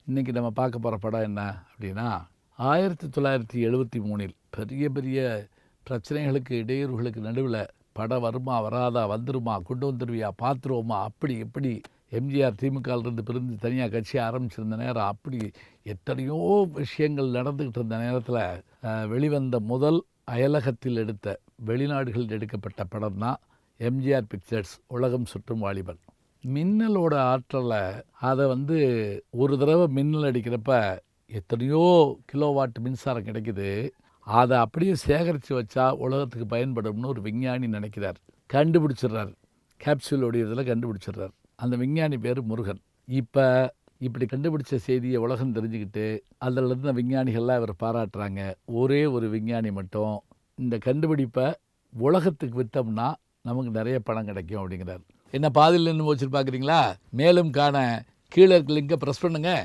இன்றைக்கி நம்ம பார்க்க போகிற படம் என்ன அப்படின்னா 1973 பெரிய பெரிய பிரச்சனைகளுக்கு இடையூறுகளுக்கு நடுவில் படம் வருமா வராதா, வந்துருமா, கொண்டு வந்துருவியா, பார்த்துருவோமா, அப்படி இப்படி எம்ஜிஆர் திமுகவிலிருந்து பிரிந்து தனியாக கட்சி ஆரம்பிச்சிருந்த நேரம் அப்படி எத்தனையோ விஷயங்கள் நடந்துக்கிட்டு இருந்த நேரத்தில் வெளிவந்த முதல் அயலகத்தில் எடுத்த வெளிநாடுகளில் எடுக்கப்பட்ட படம் தான் எம்ஜிஆர் பிக்சர்ஸ் உலகம் சுற்றும் வாலிபன். மின்னலோட ஆற்றலை அதை ஒரு தடவை மின்னல் அடிக்கிறப்ப எத்தனையோ கிலோவாட் மின்சாரம் கிடைக்குது. அதை அப்படியே சேகரித்து வச்சா உலகத்துக்கு பயன்படும்னு ஒரு விஞ்ஞானி நினைக்கிறார், கண்டுபிடிச்சிடுறார். கேப்சூலோடைய இதில் கண்டுபிடிச்சிடுறார். அந்த விஞ்ஞானி பேர் முருகன். இப்போ இப்படி கண்டுபிடிச்ச செய்தியை உலகம் தெரிஞ்சுக்கிட்டு அதிலிருந்த விஞ்ஞானிகள்லாம் இவர் பாராட்டுறாங்க. ஒரே ஒரு விஞ்ஞானி மட்டும் இந்த கண்டுபிடிப்பை உலகத்துக்கு விற்றோம்னா நமக்கு நிறைய பணம் கிடைக்கும் அப்படிங்கிறார். என்ன பாதியில் நின்று வச்சுட்டு பார்க்குறீங்களா? மேலும் காண கீழே லிங்கை ப்ரெஸ் பண்ணுங்கள்.